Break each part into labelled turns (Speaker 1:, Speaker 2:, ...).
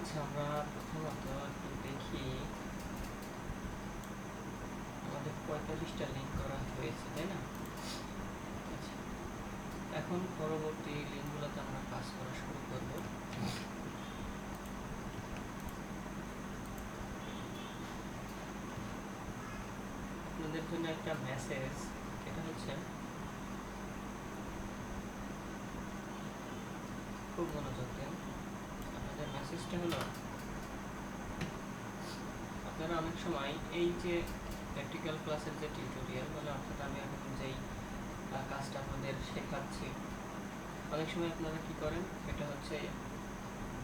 Speaker 1: আচ্ছা, আমরা প্রথমত একটু দেখি আমাদের 45টা লিঙ্ক করা হয়েছে, তাই না? আচ্ছা, এখন পরবর্তী লিঙ্কগুলোতে আমরা কাজ করা শুরু করব। আপনাদের জন্য একটা মেসেজ, এটা হচ্ছে খুব মনোযোগ দেন। আপনাদের মেসেজটা হলো, আপনারা অনেক সময় এই যে প্র্যাকটিক্যাল ক্লাসের যে টিউটোরিয়াল, মানে অর্থাৎ আমি এখন যেই কাজটা আপনাদের শেখাচ্ছি, অনেক সময় আপনারা কি করেন, এটা হচ্ছে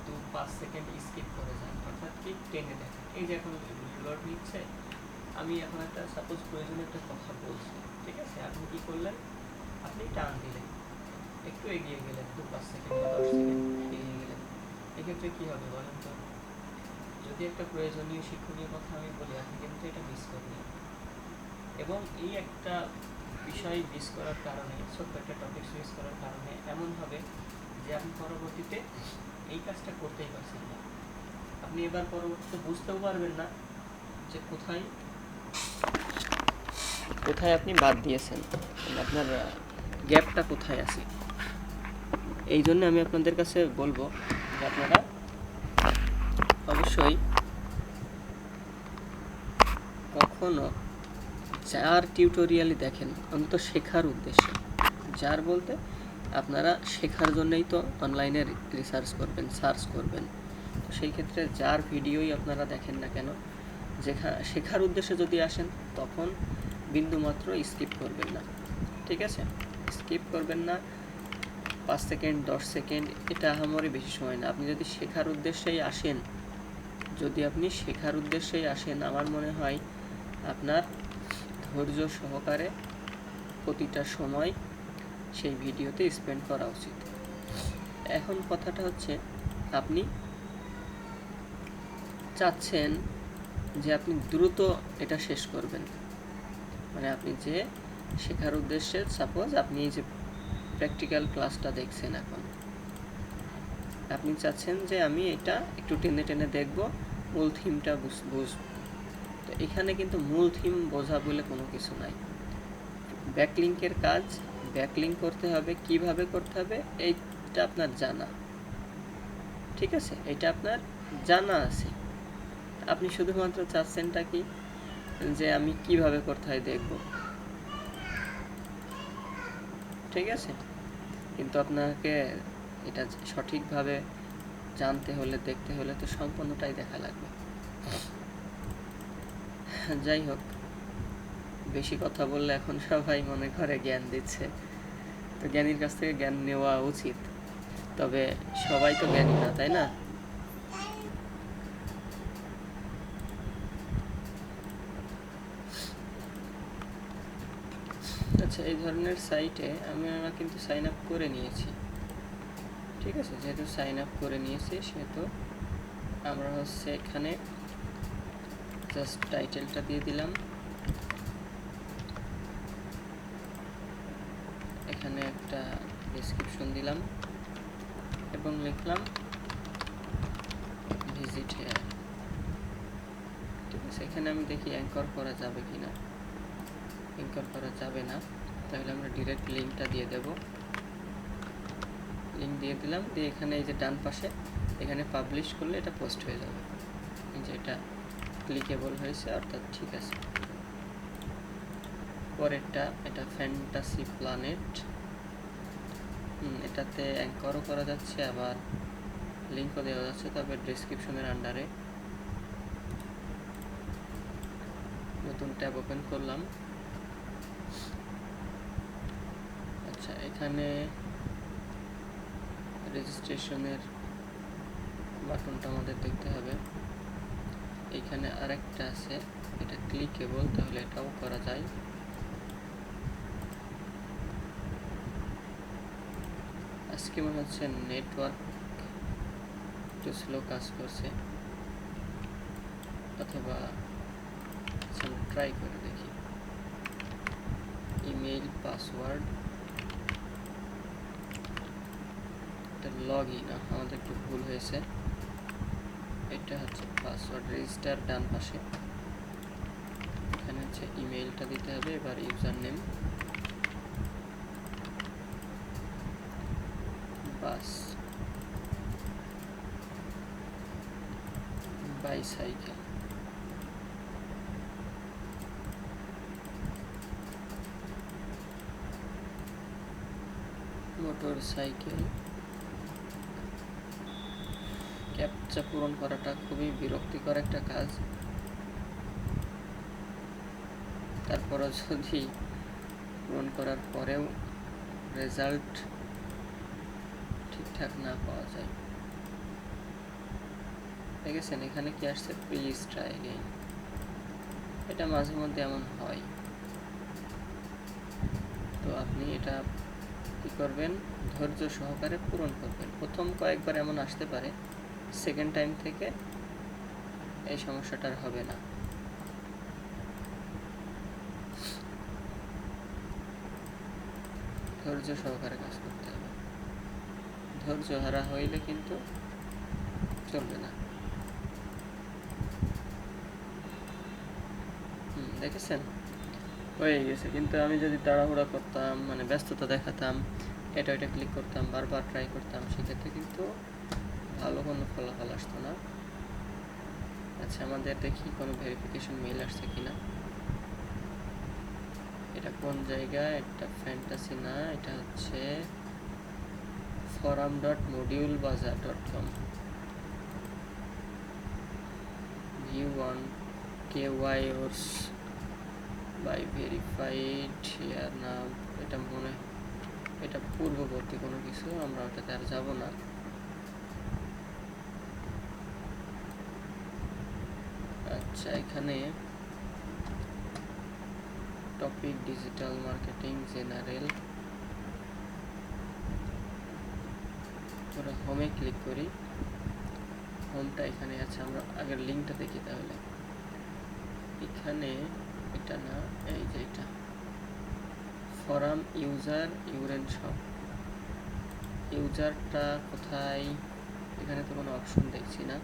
Speaker 1: 2-5 সেকেন্ড স্কিপ করে যান, অর্থাৎ কি টেনে দেখেন। এই যে এখন রিলোড নিচ্ছে, আমি এখন একটা সাপোজ প্রয়োজনীয় একটা কথা বলছি, ঠিক আছে? আপনি কি করলেন, আপনি টান দিলেন, একটু এগিয়ে গেলেন, 2-5 সেকেন্ড বা 10 সেকেন্ড এগিয়ে গেলেন। এক্ষেত্রে কি হবে বলেন তো? যদি একটা প্রয়োজনীয় শিক্ষণীয় কথা আমি বলি, আপনি কিন্তু এটা মিস করবেন। এবং এই একটা বিষয় মিস করার কারণে, ছোট্ট একটা টপিক মিস করার কারণে এমন হবে যে আপনি পরবর্তীতে এই কাজটা করতেই পারছেন না। আপনি এবার পরবর্তীতে বুঝতেও পারবেন না যে কোথায় আপনি বাদ দিয়েছেন, আপনার গ্যাপটা কোথায় আছে। এই জন্য আমি আপনাদের কাছে বলবো যে আপনারা অবশ্যই কখনো যার টিউটোরিয়ালই দেখেন, অন্তত শেখার উদ্দেশ্যে, যার বলতে আপনারা শেখার জন্যই তো অনলাইনে রিসার্চ করবেন, সার্চ করবেন। তো সেই ক্ষেত্রে যার ভিডিওই আপনারা দেখেন না কেন, শেখার উদ্দেশ্যে যদি আসেন, তখন বিন্দুমাত্র স্কিপ করবেন না, ঠিক আছে? স্কিপ করবেন না। 5 সেকেন্ড 10 সেকেন্ড এটা আহামরি বেশি সময় না। আপনি যদি শেখার উদ্দেশ্যেই আসেন, আমার মনে হয় আপনার ধৈর্য সহকারে প্রতিটা সময় সেই ভিডিওতে স্পেন্ড করা উচিত। এখন কথাটা হচ্ছে, আপনি চাচ্ছেন যে আপনি দ্রুত এটা শেষ করবেন, মানে আপনি যে শেখার উদ্দেশ্যে, সাপোজ আপনি এই যে প্র্যাকটিক্যাল ক্লাসটা দেখছেন, এখন আপনি চাচ্ছেন যে আমি এটা একটু টেনে টেনে দেখব, মূল থিমটা বুঝব। তো এখানে কিন্তু মূল থিম বোঝা বলে কোনো কিছু নাই। ব্যাকলিঙ্কের কাজ, ব্যাকলিঙ্ক করতে হবে, কিভাবে করতে হবে এইটা আপনার জানা, ঠিক আছে? এটা আপনার জানা আছে। আপনি শুধুমাত্র চাচ্ছেনটা কি, যে আমি কিভাবে করতে হয় দেখব, ঠিক আছে? কিন্তু আপনাকে এটা সঠিকভাবে জানতে হলে, দেখতে হলে তো সম্পূর্ণটাই দেখা লাগবে। যাই হোক, বেশি কথা বললে এখন সবাই মনে করে জ্ঞান দিচ্ছে, তো জ্ঞানীর কাছ থেকে জ্ঞান নেওয়া উচিত, তবে সবাই তো জ্ঞানী না, তাই না? আচ্ছা, এই ধরনের সাইটে আমরা কিন্তু সাইন আপ করে নিয়েছি, ঠিক আছে? যেহেতু সাইন আপ করে নিয়েছি, সেহেতু আমরা হচ্ছে এখানে জাস্ট টাইটেলটা দিয়ে দিলাম, এখানে একটা ডেসক্রিপশন দিলাম এবং লিখলাম ভিজিট হেয়ার, ঠিক আছে? এখানে আমি দেখি অ্যাঙ্কর করা যাবে কি না। অ্যাঙ্কর করা যাবে না, তাহলে আমরা ডিরেক্ট লিঙ্কটা দিয়ে দেব। লিঙ্ক দিয়ে দিলাম, দিয়ে এখানে এই যে ডান পাশে এখানে পাবলিশ করলে এটা পোস্ট হয়ে যাবে, এই যে এটা ক্লিকেবল হয়েছে, অর্থাৎ ঠিক আছে। পরেরটা, এটা ফ্যান্টাসি প্ল্যানেট, এটাতে অ্যাঙ্করও করা যাচ্ছে, আবার লিঙ্কও দেওয়া যাচ্ছে, তবে ডেসক্রিপশনের আন্ডারে। নতুন ট্যাব ওপেন করলাম। আচ্ছা, এখানে রেজিস্ট্রেশনের বাটনটা আমাদের দেখতে হবে। এইখানে আরেকটা আছে, এটা ক্লিকেবল, তাহলে এটাও করা যায়। আজকে মনে হচ্ছে নেটওয়ার্ক একটু স্লো কাজ করছে, অথবা ট্রাই করে দেখি। ইমেইল পাসওয়ার্ড, এটা লগ ইন, আমাদের একটু ভুল হয়েছে। এটা হচ্ছে পাসওয়ার্ড, রেজিস্টার ডান পাশে, এখানে হচ্ছে ইমেইলটা দিতে হবে। এবার ইউজার নেম, বাস বাইসাইকেল, মোটর সাইকেল। ক্যাপচা পূরণ করাটা খুবই বিরক্তিকর একটা কাজ, তারপরও যদি পূরণ করার পরেও রেজাল্ট ঠিকঠাক না পাওয়া যায়। দেখেছেন এখানে কি আসছে, প্লিজ ট্রাই এগেইন। এটা মাঝে মধ্যে এমন হয়, তো আপনি এটা কি করবেন, ধৈর্য সহকারে পূরণ করবেন। প্রথম কয়েকবার এমন আসতে পারে, সেকেন্ড টাইম থেকে এই সমস্যাটা আর হবে না। ধৈর্য সহকারে কাজ করতে হবে, ধৈর্য হারা হইলে কিন্তু চলবে না। দেখেছেন হয়ে গেছে, কিন্তু আমি যদি তাড়াহুড়া করতাম, মানে ব্যস্ততা দেখাতাম, এটা ওইটা ক্লিক করতাম, বারবার ট্রাই করতাম, সেক্ষেত্রে কিন্তু ভালো কোনো ফলাফল আসতো না। আচ্ছা আমাদের দেখি কোনো ভেরিফিকেশন মেইল আসছে কিনা। এটা কোন জায়গায়, এটা ফ্যান্টাসি না, এটা হচ্ছে forum.modulebazar.com। view on KYOS by verified here নাম, এটা মনে, এটা পূর্ববর্তী কোনো কিছু, আমরা ওটাতে আর যাব না। আচ্ছা এখানে টপিক ডিজিটাল মার্কেটিং জেনারেল, আমরা হোমে ক্লিক করি। হোমটা এখানে আছে, আমরা আগের লিঙ্কটা দেখি তাহলে। এখানে এটা না, এই যে এটা ফরাম ইউজার ইউরেন শপ, ইউজারটা কোথায়, এখানে তো কোনো অপশন দেখছি না।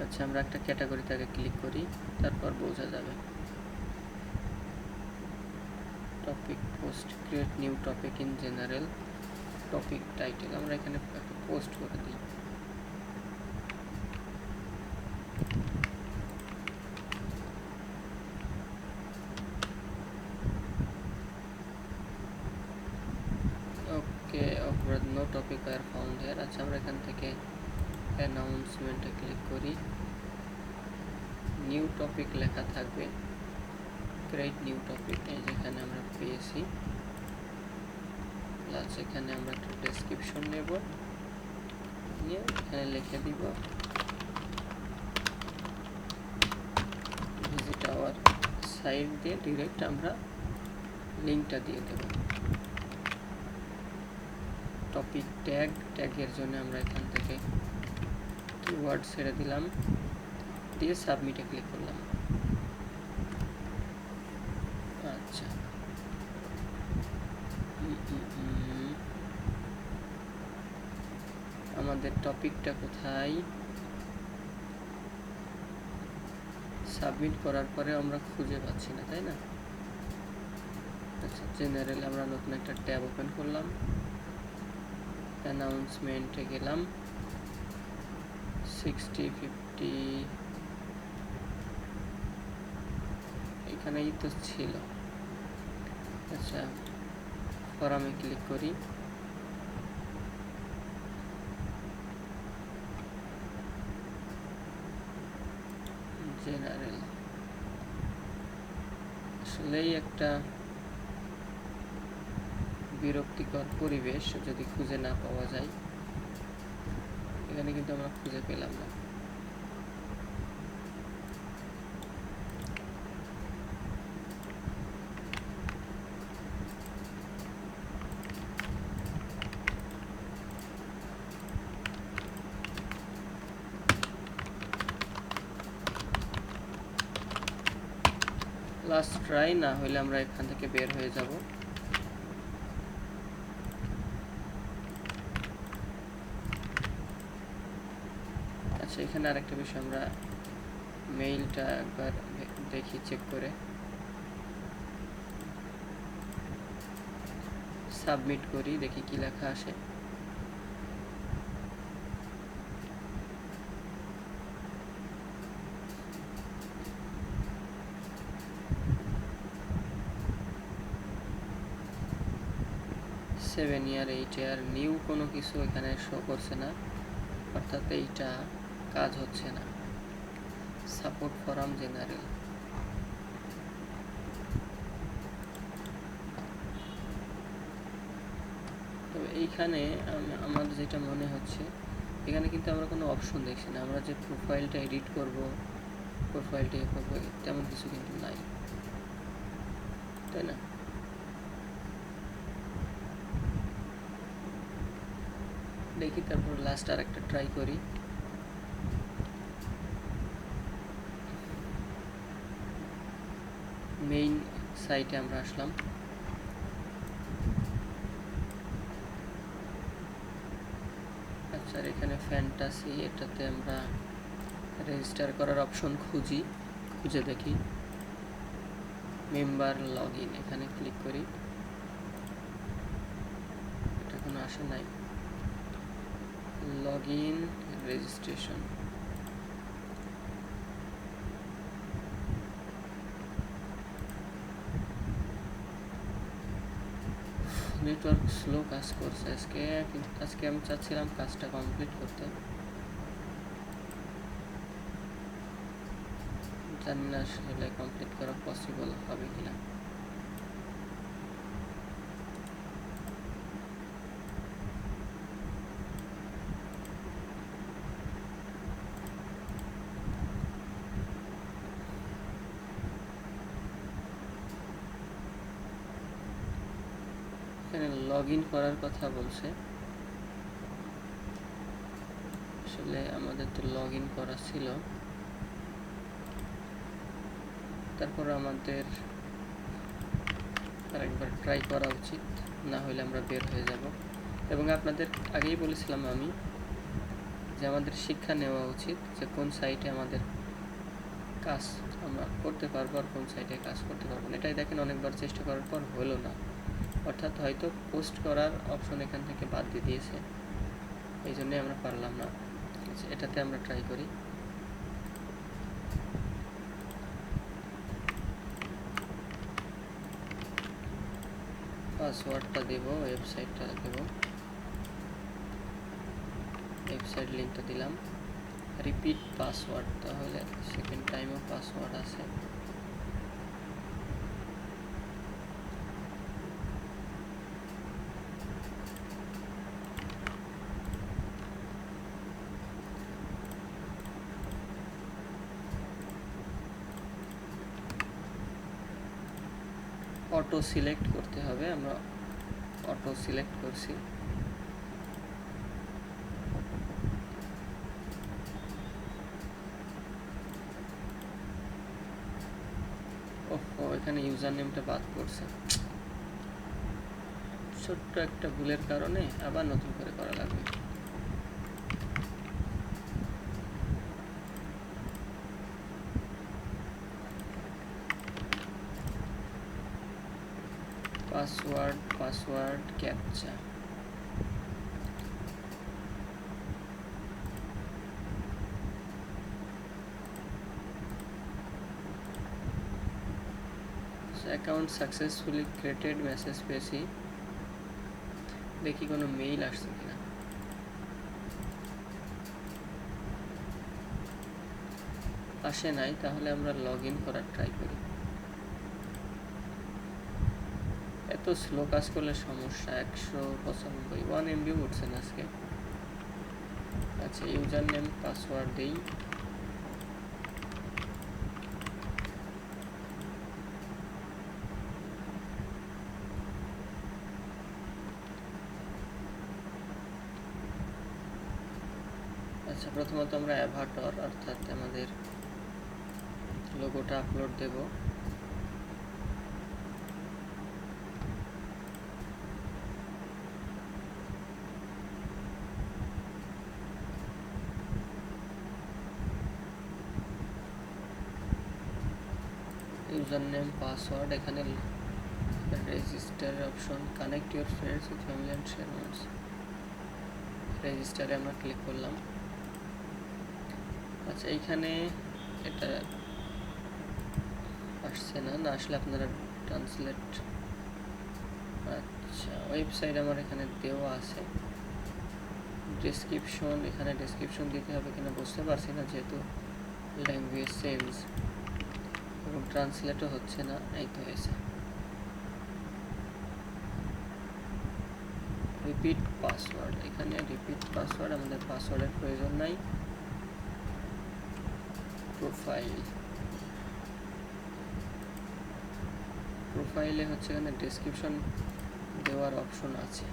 Speaker 1: আচ্ছা আমরা একটা ক্যাটাগরিতে আগে ক্লিক করি, তারপর বোঝা যাবে। Topic post, create new topic in general, topic title, আমরা এখানে একটা পোস্ট করে দিই। ওকে, অপরাধ no topic are found here. আচ্ছা আমরা এখান থেকে অ্যানাউন্সমেন্টে ক্লিক করি, নিউ টপিক লেখা থাকবে, ক্রিয়েট নিউ টপিক, এই যেখানে আমরা পেয়েছি। প্লাস এখানে আমরা একটা ডেসক্রিপশন নেব, নিয়ে এখানে লিখে দিব ভিজিট আওয়ার সাইট, দিয়ে ডিরেক্ট আমরা লিঙ্কটা দিয়ে দেব। টপিক ট্যাগ, ট্যাগের জন্য আমরা এখান থেকে কিওয়ার্ড ছেড়ে দিলাম, দিয়ে সাবমিটে ক্লিক করলাম। আচ্ছা আমাদের টপিকটা কোথায়, সাবমিট করার পরে আমরা খুঁজে পাচ্ছি না, তাই না? আচ্ছা জেনারেল, আমরা নতুন একটা ট্যাব ওপেন করলাম, অ্যানাউন্সমেন্টে গেলাম, 60-50 এখানেই তো ছিল। আচ্ছা ফরামে ক্লিক করি, জেনারেল, আসলেই একটা বিরক্তিকর পরিবেশ যদি খুঁজে না পাওয়া যায়। এখানে কিন্তু আমরা খুঁজে পেলাম না। লাস্ট ট্রাই, না হলে আমরা এখান থেকে বের হয়ে যাব। আচ্ছা, এখানে আরেকটা বিষয়, আমরা মেইলটা একবার দেখি, চেক করে সাবমিট করি, দেখি কি লেখা আসে। সেভেন ইয়ার 8 ইয়ার নিউ কোনো কিছু এখানে শো করছে না, অর্থাৎ এইটা কাজ হচ্ছে না। সাপোর্ট ফরাম জেনারেল, তবে এইখানে আমার যেটা মনে হচ্ছে, এখানে কিন্তু আমরা কোনো অপশন দেখছি না। আমরা যে প্রোফাইলটা এডিট করব, প্রোফাইলটা ইয়ে করবো, তেমন কিছু কিন্তু নাই, তাই না? দেখি, তারপর লাস্ট আর একটা ট্রাই করি। মেইন সাইটে আমরা আসলাম। আচ্ছা, এখানে ফ্যান্টাসি, এটাতে আমরা রেজিস্টার করার অপশন খুঁজে দেখি। মেম্বার লগ ইন, এখানে ক্লিক করি। এটা কোনো আসে নাই। Log in registration, network slow কাজ করছে আজকে আমি চাচ্ছিলাম কাজটা কমপ্লিট করতে, জানি না আসলে কমপ্লিট করা পসিবল হবে কিনা। এখানে লগ ইন করার কথা বলছে, আসলে আমাদের তো লগ ইন করা ছিল। তারপর আমাদের আরেকবার ট্রাই করা উচিত, না হলে আমরা বের হয়ে যাব। এবং আপনাদের আগেই বলেছিলাম আমি যে আমাদের শিক্ষা নেওয়া উচিত যে কোন সাইটে আমাদের কাজ আমরা করতে পারবো আর কোন সাইটে কাজ করতে পারবো না। এটাই দেখেন, অনেকবার চেষ্টা করার পর হলো না, অর্থাৎ হয়তো পোস্ট করার অপশন এখান থেকে বাদ দিয়ে দিয়েছে, এই জন্যই আমরা পারলাম না। এটাতে আমরা ট্রাই করি। পাসওয়ার্ডটা দেব, ওয়েবসাইটটা দেব, ওয়েবসাইট লিঙ্কটা দিলাম। রিপিট পাসওয়ার্ড, তাহলে সেকেন্ড টাইমও পাসওয়ার্ড আছে। অটো সিলেক্ট করতে হবে, আমরা অটো সিলেক্ট করছি। ওহো, এখানে ইউজার নেমটা বাদ পড়ছে, ছোট্ট একটা ভুলের কারণে আবার নতুন করে করা লাগবে। Password captcha, account successfully created message পেয়েছি, দেখি কোনো মেইল আসছে কিনা। আসে নাই, তাহলে আমরা লগ ইন করার ট্রাই করি। এত স্লো কাজ করলে সমস্যা। 195 1 MB উঠছেন আজকে। আচ্ছা, ইউজার নেম পাসওয়ার্ড দেই। আচ্ছা, প্রথমত আমরা অ্যাভাটার অর্থাৎ আমাদের লোগোটা আপলোড দেব। ইউজার নেম পাসওয়ার্ড, এখানে register option, connect your friends with family and share notes, রেজিস্টারে আমরা ক্লিক করলাম। আচ্ছা এইখানে এটা আসছে না, আসলে আপনারা ট্রান্সলেট, আচ্ছা ওয়েবসাইট আমার এখানে দেওয়া আছে, ডেসক্রিপশন, এখানে ডেসক্রিপশন দিতে হবে কিনা বুঝতে পারছি না, যেহেতু ল্যাঙ্গুয়েজ চেঞ্জ এবং ট্রান্সলেটও হচ্ছে না। এই তো হয়েছে, রিপিট পাসওয়ার্ড, এখানে রিপিট পাসওয়ার্ড, আমাদের পাসওয়ার্ডের প্রয়োজন নাই। প্রোফাইলে হচ্ছে এখানে ডেসক্রিপশন দেওয়ার অপশন আছে,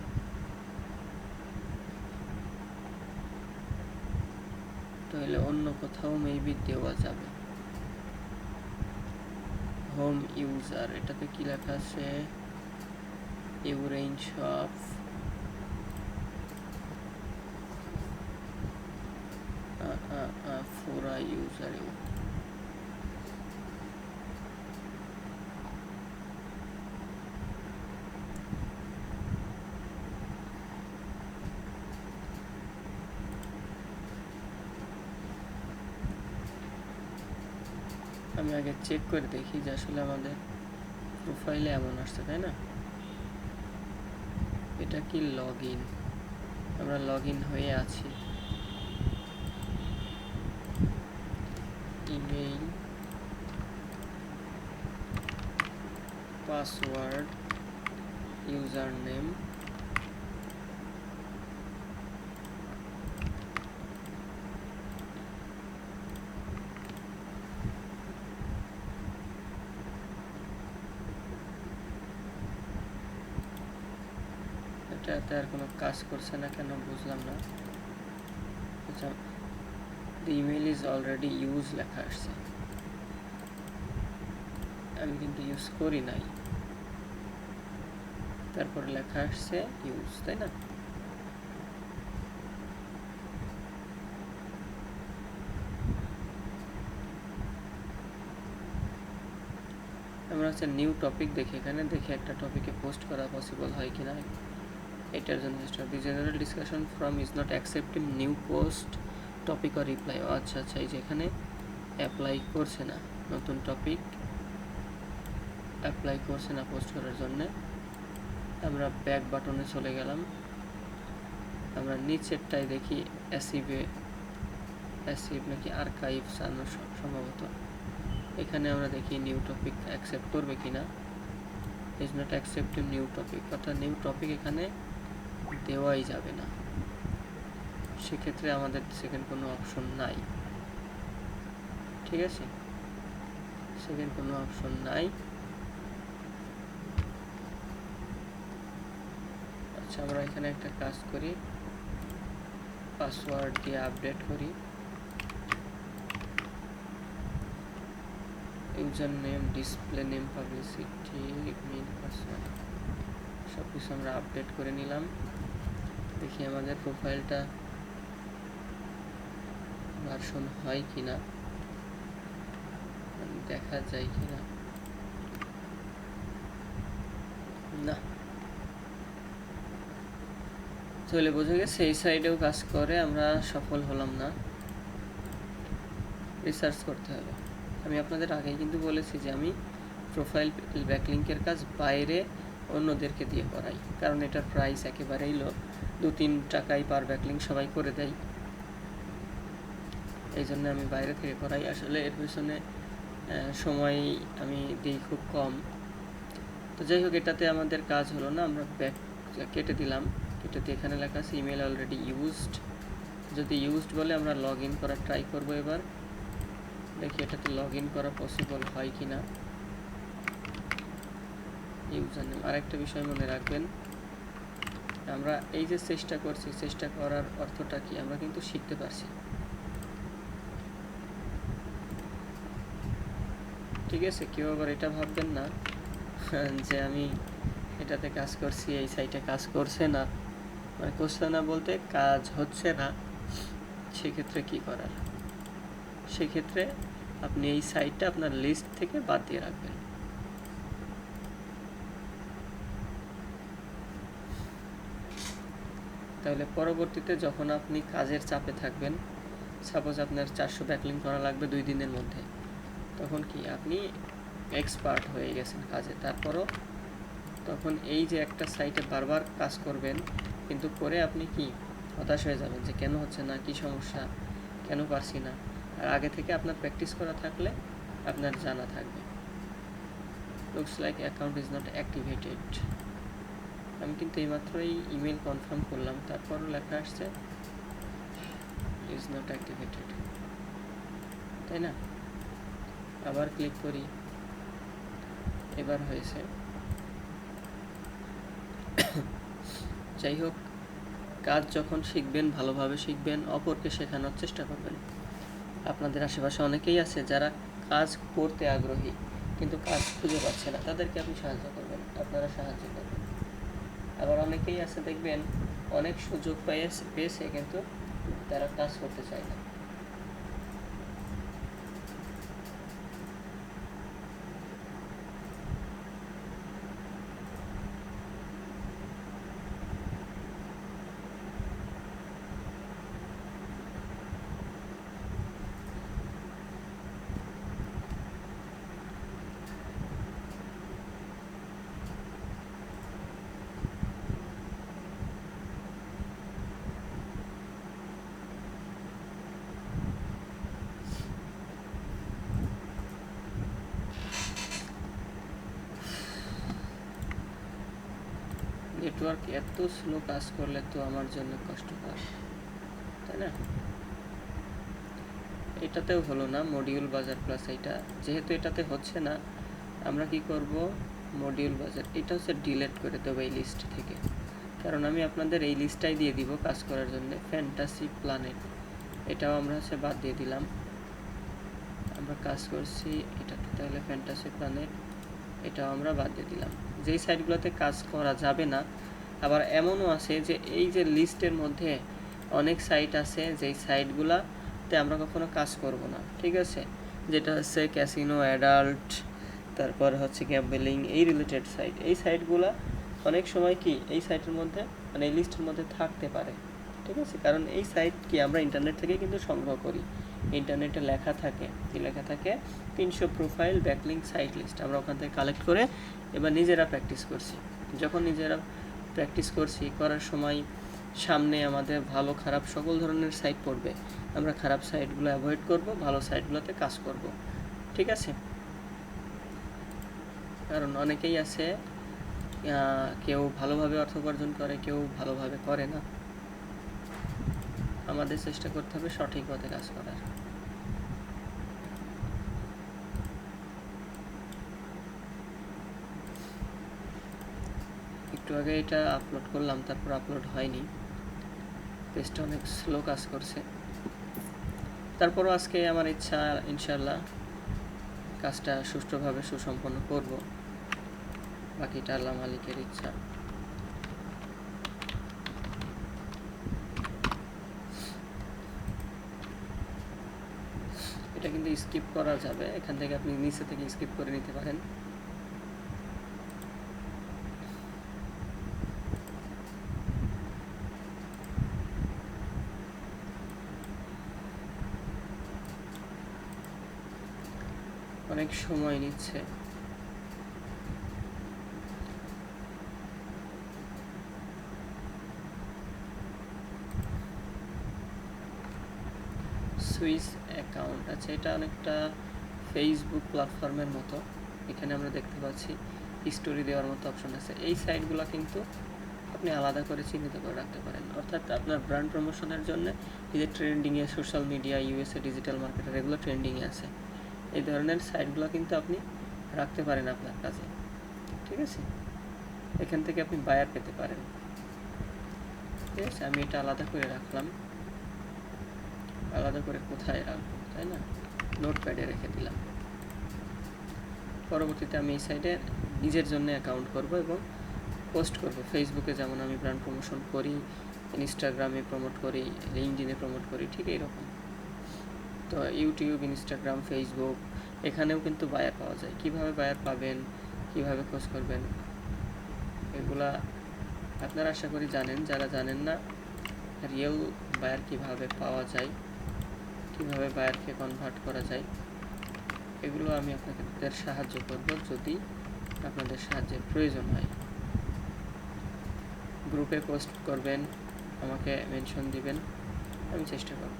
Speaker 1: তাহলে অন্য কোথাও মেবি দেওয়া যাবে। হোম ইউজার, এটাতে কি লেখা আছে, ইউ রেঞ্জ অফ ফোরা ইউজার, আমি আগে চেক করে দেখি যে আসলে আমাদের প্রোফাইলে এমন আসছে, তাই না? এটা কি লগ ইন, আমরা লগ ইন হয়ে আছি, ইমেইল, পাসওয়ার্ড, ইউজার নেম, এটাতে আর কোনো কাজ করছে না কেন বুঝলাম না। আচ্ছা, the email is already used লেখা আসছে, আমি কিন্তু ইউজ করি নাই, তারপর লেখা আসছে ইউজ, তাই না? আমরা হচ্ছে নিউ টপিক দেখি, এখানে দেখি একটা টপিকে পোস্ট করা পসিবল হয় কিনা, এটার জন্য the general discussion from is not accepting new post topic or reply. আচ্ছা আচ্ছা, এই যে এখানে অ্যাপ্লাই করছে না, নতুন টপিক অ্যাপ্লাই করছে না পোস্ট করার জন্য। আমরা ব্যাক বাটনে চলে গেলাম, আমরা নিচেরটাই দেখি অ্যাসিভ নাকি আর্কাইভস আনো সম্ভবত, এখানে আমরা দেখি নিউ টপিক অ্যাকসেপ্ট করবে কিনা, is not accepting new topic, অর্থাৎ নিউ টপিক এখানে দেওয়াই যাবে না, সেক্ষেত্রে আমাদের সেকেন্ড কোনো অপশন নাই। ঠিক আছে, সেকেন্ড কোনো অপশন নাই। আচ্ছা, আমরা এখানে একটা কাজ করি, পাসওয়ার্ড দিয়ে আপডেট করি, user name, display name, publicity, mail password, সব কিছু আমরা আপডেট করে নিলাম। দেখি আমাদের প্রোফাইলটা ভার্সন হয় কিনা, দেখা যায় কিনা, না, তাহলে বোঝা গেছে এই সাইডেও কাজ করে, আমরা সফল হলাম না, রিসার্চ করতে হবে। আমি আপনাদের আগেই কিন্তু বলেছি যে আমি প্রোফাইল ব্যাকলিংকের কাজ বাইরে অন্যদেরকে দিয়ে করাই, কারণ এটার প্রাইস একেবারেই লো, 2-3 টাকায় পার ব্যাকলিং সবাই করে দেয়, এই জন্য আমি বাইরে থেকে করাই। আসলে এর পিছনে সময় আমি দিই খুব কম। তো যাই হোক, এটাতে আমাদের কাজ হলো না, আমরা ব্যাক কেটে দিলাম, কেটে দিয়ে এখানে লেখা আছে ইমেল অলরেডি ইউজড, যদি ইউজড বলে আমরা লগ ইন করার ট্রাই করবো। এবার দেখি এটাতে লগ ইন করা পসিবল হয় কিনা। ইউজার নেম, আরেকটা বিষয় মনে রাখবেন, আমরা এই যে চেষ্টা করছি, চেষ্টা করার অর্থটা কি, আমরা কিন্তু শিখতে পারছি। ঠিক আছে, কেউ আবার এটা ভাববেন না যে আমি এটাতে কাজ করছি, এই সাইটে কাজ করছে না, মানে করছে না বলতে কাজ হচ্ছে না, সেক্ষেত্রে কি করার, সেক্ষেত্রে আপনি এই সাইটটা আপনার লিস্ট থেকে বাদ দিয়ে রাখবেন। তাহলে পরবর্তীতে যখন আপনি কাজের চাপে থাকবেন, সাপোজ আপনার 400 ব্যাকলিং করা লাগবে 2 দিনের মধ্যে, তখন কি আপনি এক্সপার্ট হয়ে গেছেন কাজে, তারপরও তখন এই যে একটা সাইটে বারবার কাজ করবেন, কিন্তু করে আপনি কি হতাশ হয়ে যাবেন যে কেন হচ্ছে না, কি সমস্যা, কেন পারছি না। আর আগে থেকে আপনার প্র্যাকটিস করা থাকলে আপনার জানা থাকবে। Looks like account is not activated. আমি কিন্তু এইমাত্রই ইমেল কনফার্ম করলাম, তারপরও লেখা আসছে ইজ নট অ্যাক্টিভেটেড, তাই না? আবার ক্লিক করি, এবার হয়েছে। যাই হোক, কাজ যখন শিখবেন ভালোভাবে শিখবেন, অপরকে শেখানোর চেষ্টা করবেন। আপনাদের আশেপাশে অনেকেই আছে যারা কাজ করতে আগ্রহী কিন্তু কাজ খুঁজে পাচ্ছে না, তাদেরকে আপনি সাহায্য করবেন, আপনারা সাহায্য করবেন। আবার অনেকেই আছে দেখবেন অনেক সুযোগ পেয়েছে কিন্তু তারা কাজ করতে চায় না। নেটওয়ার্ক এত স্লো কাজ করলে তো আমার জন্য কষ্টকর, তাই না? এটাতেও হলো না মডিউল বাজার প্লাস, এটা যেহেতু এটাতে হচ্ছে না, আমরা কি করব, মডিউল বাজার এটা হচ্ছে ডিলিট করে দেবো এই লিস্ট থেকে, কারণ আমি আপনাদের এই লিস্টটাই দিয়ে দিব কাজ করার জন্য। ফ্যান্টাসি প্ল্যানেট এটাও আমরা হচ্ছে বাদ দিয়ে দিলাম, আমরা কাজ করছি এটাতে, তাহলে ফ্যান্টাসি প্ল্যানেট এটাও আমরা বাদ দিয়ে দিলাম। যেই সাইটগুলোতে কাজ করা যাবে না, আবার এমনও আছে যে এই যে লিস্টের মধ্যে অনেক সাইট আছে যেই সাইটগুলোতে আমরা কখনো কাজ করব না, ঠিক আছে? যেটা হচ্ছে ক্যাসিনো, অ্যাডাল্ট, তারপর হচ্ছে গ্যাম্বলিং, এই রিলেটেড সাইট। এই সাইটগুলো অনেক সময় কি এই সাইটের মধ্যে মানে এই লিস্টের মধ্যে থাকতে পারে, ঠিক আছে? কারণ এই সাইট কি আমরা ইন্টারনেট থেকে কিন্তু সংগ্রহ করি, ইন্টারনেটে লেখা থাকে, কি লেখা থাকে, 300 প্রোফাইল ব্যাকলিং সাইট লিস্ট, আমরা ওখান থেকে কালেক্ট করে এবার নিজেরা প্র্যাকটিস করছি। যখন নিজেরা প্র্যাকটিস করছি, করার সময় সামনে আমাদের ভালো খারাপ সকল ধরনের সাইট পড়বে, আমরা খারাপ সাইটগুলো অ্যাভয়েড করব, ভালো সাইটগুলোতে কাজ করব, ঠিক আছে? কারণ অনেকেই আছে কেউ ভালোভাবে অর্থ উপার্জন করে, কেউ ভালোভাবে করে না। আমাদের চেষ্টা করতে হবে সঠিক পথে কাজ করার। একটু আগে এটা আপলোড করলাম, তারপর আপলোড হয়নি, পেজটা অনেক স্লো কাজ করছে। তারপরও আজকে আমার ইচ্ছা ইনশাল্লাহ কাজটা সুষ্ঠুভাবে সুসম্পন্ন করব, বাকিটা আল্লাহ মালিকের ইচ্ছা। এটা কিন্তু স্কিপ করা যাবে, এখান থেকে আপনি নিচে থেকে স্কিপ করে নিতে পারেন। অনেক সময় নিচ্ছে। সুইস অ্যাকাউন্ট, আচ্ছা এটা অনেকটা ফেসবুক প্ল্যাটফর্মের মতো, এখানে আমরা দেখতে পাচ্ছি স্টোরি দেওয়ার মতো অপশন আছে। এই সাইটগুলো কিন্তু আপনি আলাদা করে চিহ্নিত করে রাখতে পারেন, অর্থাৎ আপনার ব্র্যান্ড প্রমোশনের জন্য এই যে ট্রেন্ডিংয়ে social media, USA digital marketer, এগুলো ট্রেন্ডিংয়ে আছে, এই ধরনের সাইটগুলো কিন্তু আপনি রাখতে পারেন আপনার কাছে, ঠিক আছে? এখান থেকে আপনি বায়ার পেতে পারেন, ঠিক আছে? আমি এটা আলাদা করে রাখলাম, আলাদা করে কোথায় রাখবো, তাই না? নোটপ্যাডে রেখে দিলাম। পরবর্তীতে আমি এই সাইটে নিজের জন্য অ্যাকাউন্ট করব এবং পোস্ট করব। ফেসবুকে যেমন আমি ব্র্যান্ড প্রমোশন করি, ইনস্টাগ্রামে প্রমোট করি, লিঙ্কডইনে প্রমোট করি, ঠিক এইরকম। তো ইউটিউব, ইনস্টাগ্রাম, ফেসবুক, এখানেও কিন্তু বায়ার পাওয়া যায়। কিভাবে বায়ার পাবেন, কিভাবে খোঁজ করবেন, এগুলা আপনারা আশা করি জানেন। যারা জানেন না রিয়েল বায়ার কিভাবে পাওয়া যায়, কিভাবে বায়ারকে কনভার্ট করা যায়, এগুলো আমি আপনাদের সাহায্য করব যদি আপনাদের সাহায্যের প্রয়োজন হয়। গ্রুপে পোস্ট করবেন, আমাকে মেনশন দিবেন, আমি চেষ্টা করব।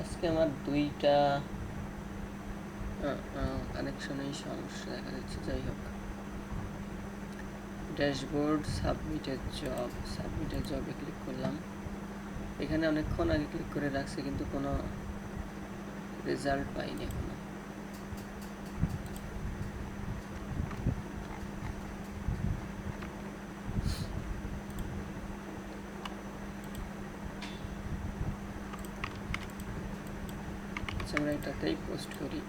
Speaker 1: আজকে আমার দুইটা কানেকশনেই সমস্যা দেখা যাচ্ছে। যাই হোক, ড্যাশবোর্ড সাবমিটেড জবে ক্লিক করলাম। এখানে অনেকক্ষণ আগে ক্লিক করে রাখছে কিন্তু কোনো রেজাল্ট পাইনি এখনো। আমরা এটাতেই পোস্ট করি।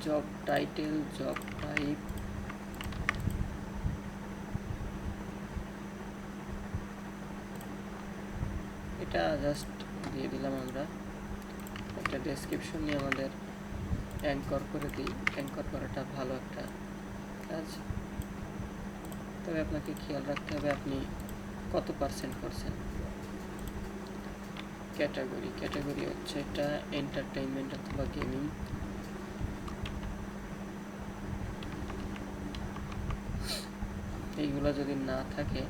Speaker 1: জব টাইটেল, জব টাইপ, এটা জাস্ট দিয়ে দিলাম। আমরা একটা ডেসক্রিপশন নিয়ে আমাদের অ্যাঙ্কর করে দিই। অ্যাঙ্কর করাটা ভালো একটা কাজ, তবে আপনাকে খেয়াল রাখতে হবে আপনি কত পার্সেন্ট করছেন। ক্যাটাগরি হচ্ছে এটা এন্টারটেইনমেন্ট অথবা গেমিং। এইগুলা যদি না থাকে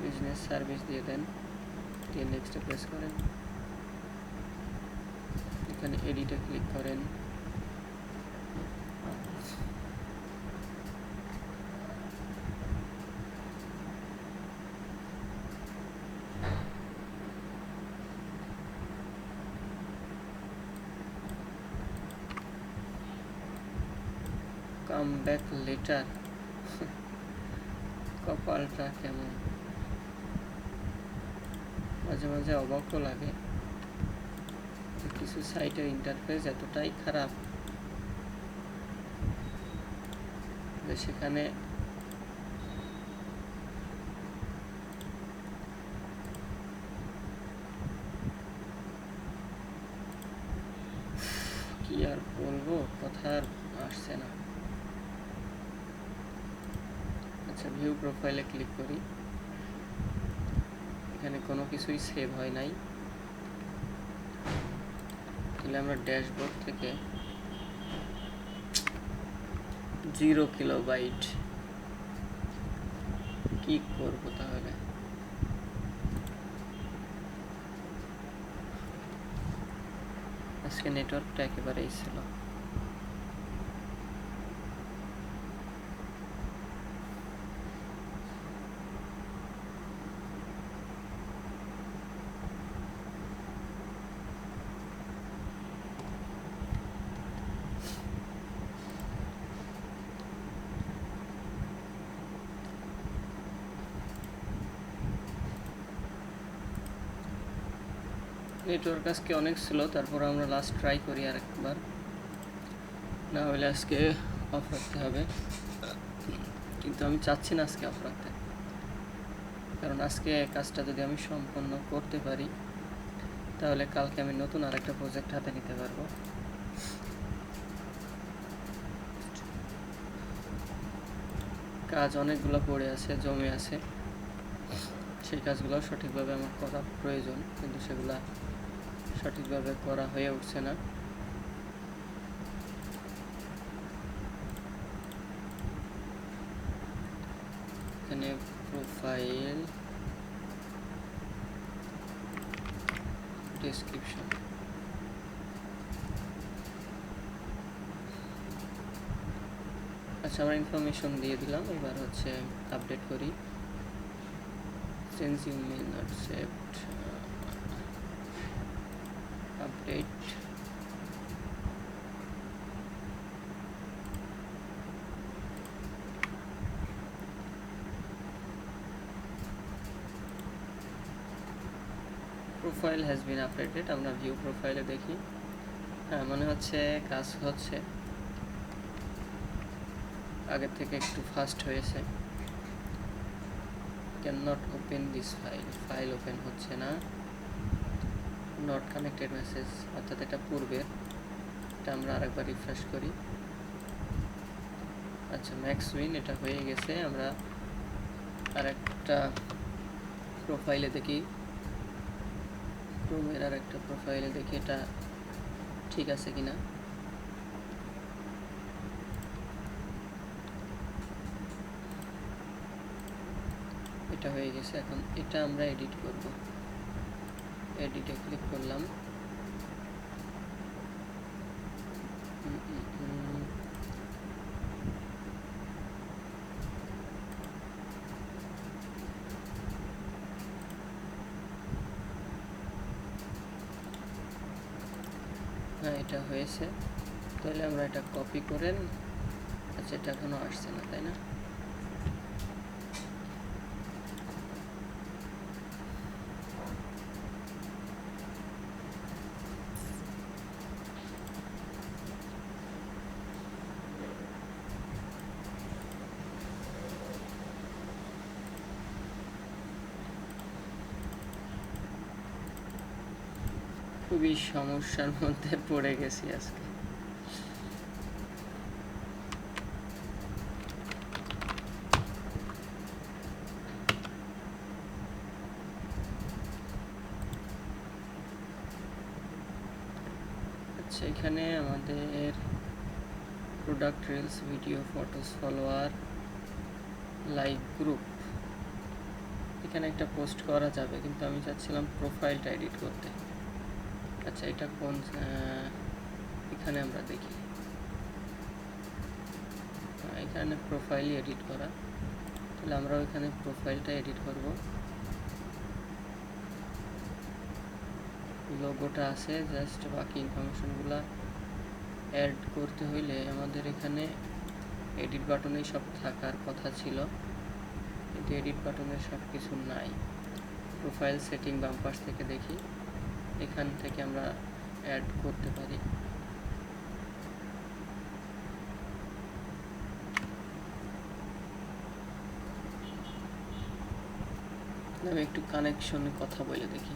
Speaker 1: বিজনেস সার্ভিস দিয়ে দেন, দিয়ে নেক্সটে প্রেস করেন। এখানে এডিটে ক্লিক করেন। কাম ব্যাক লেটার, কপালটা কেমন, মাঝে মাঝে অবাকও লাগে। কিছু সাইটের ইন্টারফেস এতটাই খারাপ যে সেখানে কি আর বলবো, কথা আর আসছে না। আচ্ছা, ভিউ প্রোফাইলে ক্লিক করি। এখানে কোনো কিছুই সেভ হয় নাই। তাহলে আমরা ড্যাশবোর্ড থেকে 0 কিলোবাইট কি করব তাহলে? আজকে নেটওয়ার্কটা একেবারেই ছিল। নেটওয়ার্ক আজকে অনেক স্লো, তারপর আমরা লাস্ট ট্রাই করি আর একবার, না হলে আজকে অফ রাখতে হবে। কিন্তু আমি চাচ্ছি না আজকে অফ রাখতে, কারণ আজকে কাজটা যদি আমি সম্পন্ন করতে পারি তাহলে কালকে আমি নতুন আরেকটা প্রজেক্ট হাতে নিতে পারবো। কাজ অনেকগুলো পড়ে আছে, জমে আছে, সেই কাজগুলো সঠিকভাবে আমার করা প্রয়োজন, কিন্তু সেগুলা সঠিকভাবে করা হয়ে উঠছে না। এখানে প্রোফাইল, ডেসক্রিপশন, আচ্ছা আমরা ইনফরমেশন দিয়ে দিলাম। এবার হচ্ছে আপডেট করি। since you may not accept update, profile has been updated. আমরা ভিউ প্রোফাইলে দেখি, হ্যাঁ মনে হচ্ছে কাজ হচ্ছে, আগের থেকে একটু ফাস্ট হয়েছে। Can not open this file, file open হচ্ছে না। নট কানেক্টেড মেসেজ, অর্থাৎ এটা পূর্বের, এটা আমরা আরেকবার রিফ্রেশ করি। আচ্ছা ম্যাক্স উইন এটা হয়ে গেছে। আমরা আরেকটা প্রোফাইলে দেখি, ক্রোমের আরেকটা প্রোফাইলে দেখি এটা ঠিক আছে কিনা। এটা হয়ে গেছে। এখন এটা আমরা এডিট করব, এডিটে ক্লিক করলাম। হ্যাঁ এটা হয়েছে। তাহলে আমরা এটা কপি করেন। আচ্ছা এটা এখনো আসছে না তাই না? খুবই সমস্যার মধ্যে পড়ে গেছি আজকে। আচ্ছা এখানে আমাদের product, reels, video, photos, follower, like, group, এখানে একটা পোস্ট করা যাবে, কিন্তু আমি চাচ্ছিলাম প্রোফাইলটা এডিট করতে। আচ্ছা এটা কোন, এখানে আমরা দেখি, এখানে প্রোফাইলই এডিট করা। তাহলে আমরা ওইখানে প্রোফাইলটা এডিট করব। লোগোটা আছে জাস্ট, বাকি ইনফরমেশনগুলো অ্যাড করতে হইলে আমাদের এখানে এডিট বাটনেই সব থাকার কথা ছিল, কিন্তু এডিট বাটনে সব কিছু নাই। প্রোফাইল সেটিং বাম পাশ থেকে দেখি, এখান থেকে আমরা অ্যাড করতে পারি। আমি একটু কানেকশনে কথা বলে দেখি।